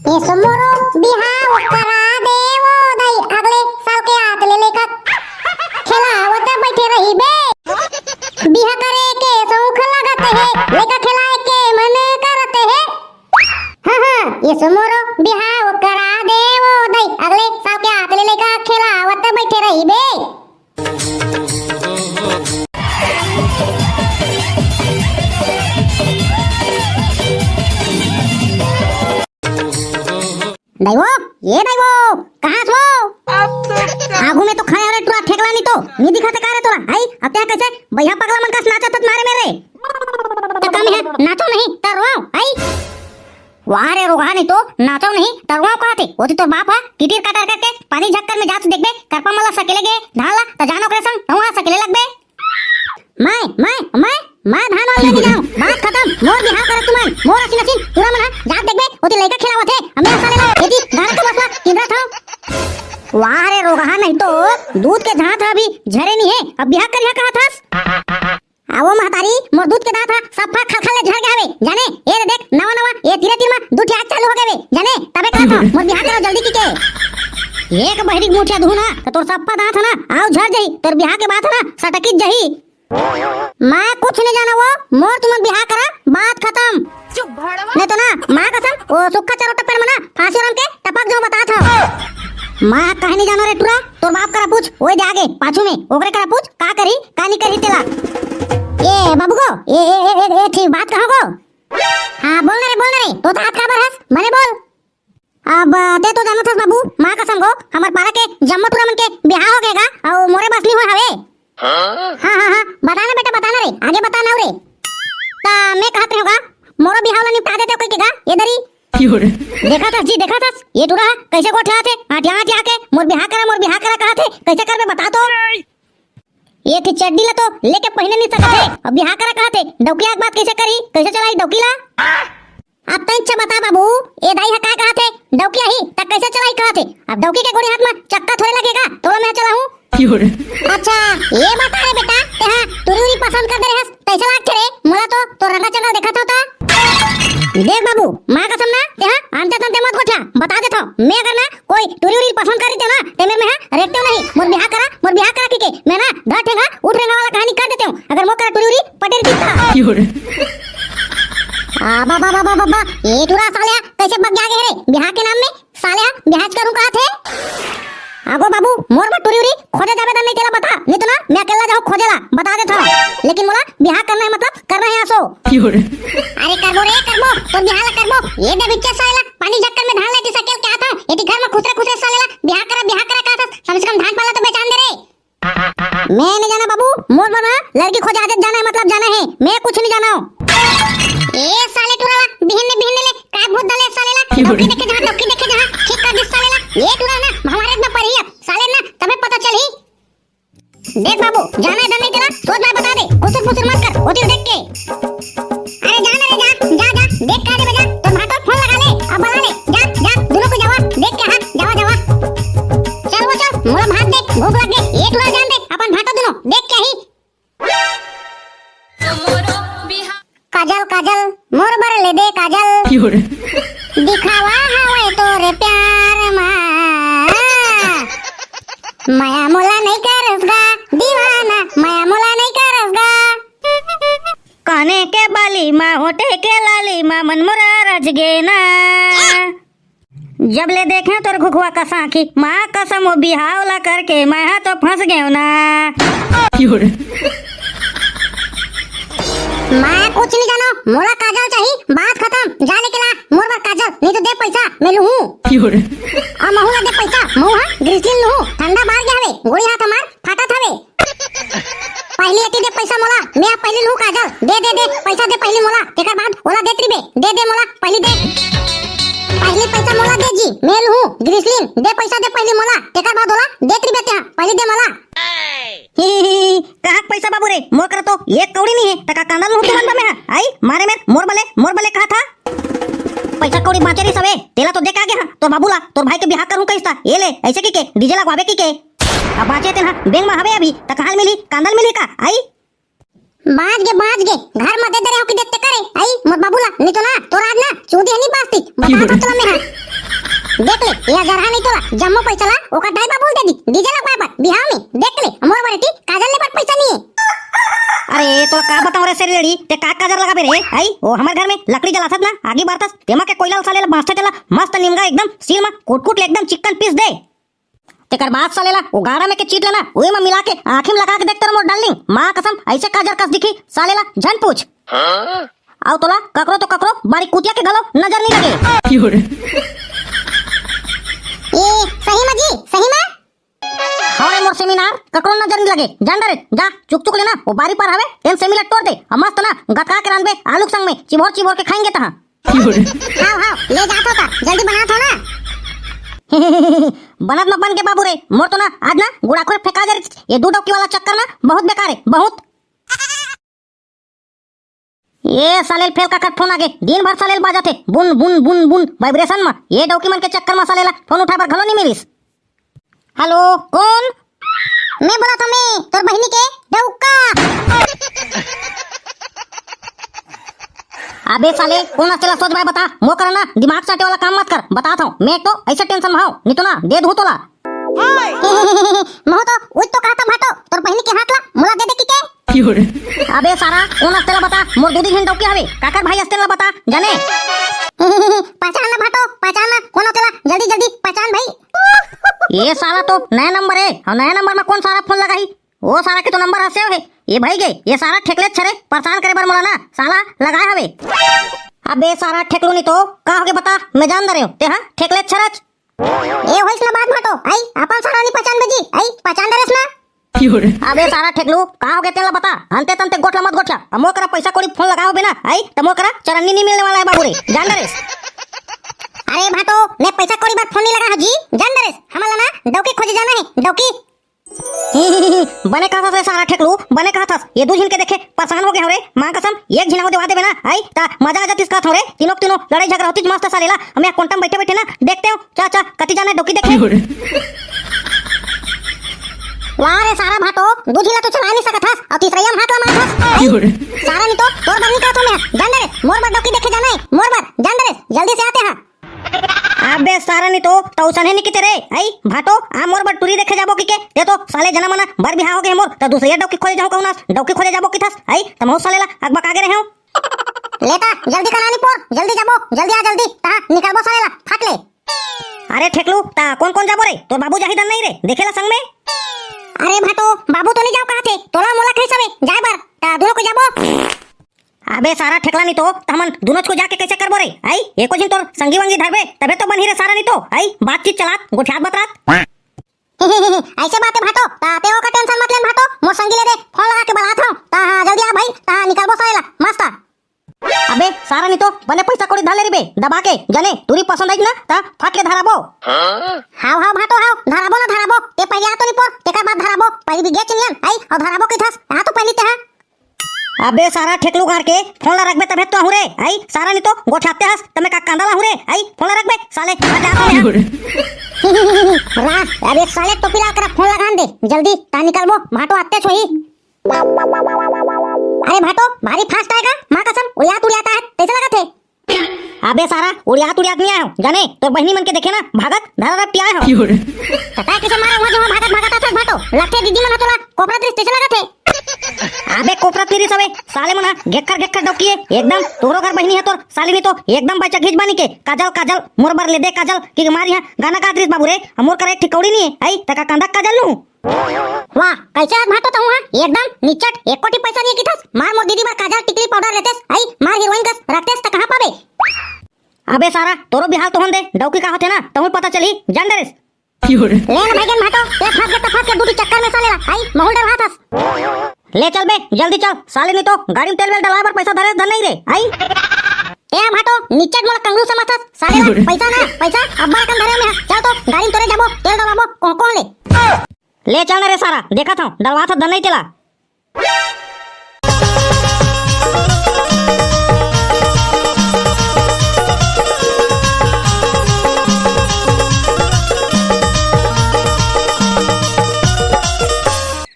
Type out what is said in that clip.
ये समोरो बिहाव करा देवो दई अगले साल के आतले लेकर खिलावत बैठे रही बे बिहा करे के सौख लगते है लेकर खिलाए के मन करते है। हां ये समोरो बिहाव करा देवो दई अगले साल के आतले लेकर खिलावत बैठे रही बे। दैवो ये दैवो कहां छो? आगू में तो खाया रे टुरा ठेकला नहीं तो नी दिखाते का रे तोरा आई अब क्या कैसे भैया पगला मन का नाचत मारे मेरे तो कम है नाचो नहीं तरवाओ आई वाह रे रोगा नहीं तो नाचो नहीं तरवाओ कहते वो तो बाप है किटीर काटर करके पानी झक्कर में जात देखबे करपा मला सकेले गे धाला त जानो करे संग वहां सकेले लगबे मैं धान वाले नहीं जाऊं बात खत्म मोर बिहाव करे तुमन मोर असिन असिन तुरा मन जात देखबे ओती लइका खिलावत है हमें साले ला एदी गाना का मसला किधर था वाह रे रोगा नहीं तो दूध के झात अभी झरे नहीं है अब बिहाव करिया कहा था आवो महतारी मोर दूध के दांत सफा खलखले झड़ गए हवे जाने ए रे देख नवा नवा ए धीरे धीरे में दूध आग चालू हो गए जाने तबे कहा था मोर बिहाव करो जल्दी की के एक बहरी मुठिया धुना तो तोर सफा दांत ना आओ झड़ जाई तोर बिहाव के बात ना सटकी जही मैं कुछ नहीं जाना वो मोर तुम बिहाव करा बात खत्म चुप भड़वा नहीं तो ना मां कसम वो सुक्का चरो टप्पर मना फांसी राम के टपक जो बता था मां कहे नहीं जानो रे टुरा तोर बाप करा पूछ ओए दे आगे पाछू में ओकरे करा पूछ का करी का नहीं करी तेला ए बाबू को ए ठीक बात कहो को हां बोल रे तो हाथ खबर हस मने बोल अब ते तो जानत हस बाबू मां कसम को हमर पारा के जम्मो टुरा मन के बिहाव हो गएगा और मोरे बस नहीं हो हवे हाँ बताना बेटा बताना रे आगे बताना रे ता मैं कहते होगा मोरो बिहाव ला निपटा देते कोई केगा ये दरी देखा था जी देखा था ये टुरा कैसे कोठा थे आटिया के मोर बिहाव करा कहा थे कैसे करबे बता तो ये थी चड्डी ला तो लेके पहने नहीं सकते अब बिहाव करा कहा थे डौकिया की बात कैसे करी कैसे चलाई डौकीला अब तंच बता बाबू ये दाई है का कहा थे डौकिया ही तक कैसे चलाई कहा थे अब डौकी के गोड़ी हाथ में चक्का थोड़े लगेगा तो मैं चलाऊं अच्छा ये बता रे बेटा ते हां तुरी पसंद कर दे रे कैसे लागते रे मोला तो रंगा चंगा देखा था देख बाबू मां कसम ना ते हां आंते तंते मत कोठा बता देता मैं अगर ना कोई तुरी पसंद करी थे ना ते मैं रेटते नहीं मोर बिहाव करा के मैं ना धठेगा उठेगा वाला कहानी कर देते हूं अगर मोकर तुरी पटेर दिखता बाबा ये टुरा सालिया कैसे बग गया रे बिहाव के नाम में सालिया बिहाज करूं कहा थे आगो बाबू मोर में टुरी खोजे जावे नहीं तेला बता नहीं तो ना मैं अकेला जाऊं खोजेला बता देता लेकिन मोला बिहाव करना है मतलब करना है आसो अरे करबो तो बिहाव करबो ये दे बिच्चा साला पानी झक्कर में धान लेती सकेल क्या था एटी घर में खुसरे सालेला बिहाव करा कहा था कम से कम धान पाला तो बेचान दे रे मैं नहीं जाना बाबू मोर बना लड़की खोज आदत जाना है मतलब जाना है मैं कुछ नहीं जाना हूं ए साले टुरा बिहन ले काय भूत दले सालेला डोकी देखे जहां ठीक कर दिस सालेला ये टुरा ना हमारे में पड़ी है साले ना तबे पता चली देख बाबू जाना है नहीं तेरा सोच मैं बता दे कुछ मत कर होती देख के अरे जाना रे जा देख का दे बजा तो भाटो फोन लगा ले अब बना ले जा दोनों को जावा देख के हां जावा चल मोला भात दे भूख लग गई एक टुरा जान दे अपन भाटो दोनों देख के ही काजल मोर बर ले दे काजल दिखावा हवे तोरे प्यार माया मोला नहीं करसगा दीवाना माया मोला नहीं करसगा काने के बाली माँ होठे के लाली माँ मन मोरा रज गे ना जब ले देखे तोर घुघुआ का साखी माँ कसम वो बिहाव ला करके मैं तो फंस गयो ना मैं कुछ नहीं जानो मोला काजल चाहिए बात खत्म जा लेके ला मोर बार काजल नहीं तो दे पैसा मैं लूं और महू ला दे पैसा महू हां ग्रीसलिन लूं ठंडा बाहर गया हवे गोड़ी हाथ हमार फाटा थावे पहली अति दे पैसा मोला मैं अब पहले लूं काजल दे पैसा दे पहले मोला तेकर बाद ओला दे त्रिबे दे मोला पहले पैसा मोला दे जी मैं लूं ग्रीसलिन दे पैसा दे पहले मोला तेकर बाद ओला दे त्रिबे त्या पहले दे मोला कहा पैसा बाबू रे मोर कर तो एक कौड़ी नहीं है टका कांदा लूं तुमन में आई मारे में मोर बले कहा था पैसा कौड़ी बाचे रे सबे तेला तो देख आ गया तो बाबूला तोर भाई के बिहाव करूं कैसा ये ले ऐसे की के डीजे लगवावे की के अब बाचे ते ना बैंक में हवे अभी त कहां मिली कांदल मिली का आई बाज गे घर में दे दे हो कि देते करे आई मोर बाबूला नहीं तो ना तोरा आज ना चूदी नहीं बास्ती बता तो चला में देख ले या जरा नहीं तोला जम्मो पैसा ला ओका ड्राइवर बोल दे दी डीजे लगवाए पर बिहाव में देख ले मोर बरटी काजल ले पर पैसा नहीं है। अरे तो का बताऊं रे सेरेड़ी ते का काजर लगाबे रे आई ओ हमर घर में लकड़ी जलासत ना आगी बारतस तेमा के कोयला साले मास्टर तेला मस्त निमगा एकदम सील में कुट ले एकदम चिकन पीस दे तेकर बाद सालेला ओ गाड़ा में के चीट लेना ओए में मिला के आंखें में लगा के देखतर मोर डार्लिंग मां कसम ऐसे काजर कस दिखी सालेला झन पूछ आओ तोला ककरो तो ककरो बारी कुतिया के गलो नजर नहीं लगे ए सही में जी सही में हां मोर सेमिनार ककरो नजर नहीं लगे जान रे जा चुक चुक लेना वो बारी पर हवे तेन सेमिनार तोड़ दे मस्त ना गटका के रांधबे आलू संग में चिबोर के खाएंगे तहां हां ले जातो का जल्दी बना थो ना बनत न बन के बाबू रे मोर तो ना आज ना गुड़ाखोर फेंका जा ये दो डौकी वाला चक्कर ना बहुत बेकार है बहुत ये सालेल फेल का फोन आगे दिन भर सालेल बाजा थे बुन बुन बुन बुन वाइब्रेशन में ये डौकी मन के चक्कर में सालेला फोन उठा पर घलो नहीं मिलिस हेलो कौन मैं बोला तो मैं तोर बहिनी के डौका अबे साले कौन अकेला सोच भाई बता मो करना दिमाग चाटे वाला काम मत कर बताता हूँ मैं तो ऐसे टेंशन में हूँ नहीं तो ना दे दू तोला मो तो उठ तो कहा था भाटो तोर बहिनी के हाथ ला मुला दे दे की के अबे सारा कौन अकेला बता मोर दूधी घंटा डौकी हवे काकर भाई अकेला बता जाने पहचानना भाटो पहचानना कौन अकेला जल्दी जल्दी पहचान भाई ये सारा तो नया नंबर है और नया नंबर में कौन सारा फोन लगाई वो सारा के तो नंबर हसे है ये भाई गए ये सारा ठेकले छरे परेशान करे बर मोला ना साला लगाए हवे अबे सारा ठेकलो नहीं तो का होगे बता मैं जान दे रहे हूं ते हां ठेकले छरच ए होइस ना बात भाटो आई अपन सारा नहीं पहचान बजी आई पहचान दरेस ना अबे सारा ठेकलू का होगे तेला बता अंते तंते गोठला मत गोठला अमो करा पैसा कोड़ी फोन लगाओ बिना आई तमो करा चरन्नी नहीं मिलने वाला है बाबू रे जान दरेस अरे भाटो मैं पैसा कोड़ी बात फोन नहीं लगा जी जान दरेस हमारा ना डौकी खोजे जाना है डौकी बने कहा था सारा ठेकलू बने कहा था ये दो झिन के देखे परेशान हो गए रे मां कसम एक झिना देवा दे ना आई ता मजा आ जाती इसका रे तीनों तीनों लड़ाई झगड़ा होती मस्त सालेला हम यहाँ कोंटम बैठे बैठे ना देखते हो चाचा कति जाना डौकी देखे वाह रे सारा भाटो दूधिला तो चला नहीं सकत हस और तीसरा हम हाथ ला मार हस सारा नहीं तो तोर बनी का तो मैं जान दरे मोर बार डौकी देखे जाना है मोर बार जान दरे जल्दी से आते हैं अबे सारा नहीं तो तौसन है नहीं किते रे आई भाटो आ मोर बार टूरी देखे जाबो की के ते तो साले जना मना बर बिहा हो गए मोर त दूसरे डौकी खोले जाओ कहूना डौकी खोले जाबो की थस आई तमो सालेला अगबक आगे रहे हो लेता जल्दी करानी पोर जल्दी जाबो जल्दी आ जल्दी ता निकलबो सालेला फट ले अरे ठेकलू ता कौन कौन जाबो रे तो बाबू जाही दन नहीं रे देखेला संग में अरे भाटो बाबू तो नहीं जाओ कहा थे तोला मोला कहीं सबे जाए बार ता दोनों को जाबो अबे सारा ठेकला नहीं तो हमन दोनों को जाके कैसे करबो रे आई एको दिन तोर संगी वंगी धरबे तबे तो बन ही रे सारा नहीं तो आई बातचीत चलात गोठियात बतरात ऐसे बात है भाटो ता तेओ का टेंशन मत ले भाटो मोर संगी ले दे फोन लगा के बुलाता हूं ता जल्दी आ भाई ता निकलबो सालेला मस्त अबे सारा नहीं तो बने पैसा कोड़ी धाले रिबे दबा के जाने तुरी पसंद आई ना ता फाट ले धराबो हाव हाव भाटो हाव धराबो ना धराबो ते पहले आ तो नहीं पोर तेकर बाद धराबो पहले भी गेच नियन आई और धराबो की थस आ तो पहले ते हां अबे सारा ठेकलू घर के फोन ला रखबे तबे तो हुरे आई सारा नहीं तो गोठाते हस तमे का कांदा ला हुरे आई फोन ला रखबे साले रा अबे साले टोपी ला कर फोन लगान दे जल्दी ता निकलबो भाटो आते छोई अरे भाटो भारी फास्ट आएगा मां कसम उड़ियाता है कैसे लगा थे अबे सारा उड़ियात नहीं आयो जाने तो बहनी मन के देखे ना भागत धरा रट्टी आए हो पता कैसे मारा हुआ जो भागत था भाटो लगते दीदी मन तोला कोपरा दृष्टि से लगा थे अबे कोपरा तेरी सबे साले मना घेक्कर डौकी है एकदम तोरो घर बहनी है तोर साली नहीं तो एकदम बच्चा घिच बानी के काजल मोर बर ले दे काजल कि मार यहां गाना का दृष्ट बाबू रे मोर कर एक ठिकौड़ी नहीं है आई तका कंधा काजल नु वाह कैसे भाटो तो हुआ एकदम निचट एक कोटी पैसा नहीं की थस मार मोर दीदी बार काजल टिकली पाउडर रहतेस आई मार हीरोइन कस रखतेस त कहां पावे अबे सारा तोरो बिहाल तो होंदे डौकी का होते ना तहु पता चली जान दरेस ले ना भाईगन भाटो ते फास के दूधी चक्कर में सालेला आई महल डर हाथस ले चल बे जल्दी चल साले नहीं तो गाड़ी में तेल वेल डलाए पर पैसा धरे धन नहीं रे आई ए भाटो निचट मोला कंगरू समझस साले पैसा अब्बा कन धरे में चल तो गाड़ी में तोरे जाबो तेल डलाबो कौन ले ले चल रे सारा देखा था डलवा था धन नहीं तेला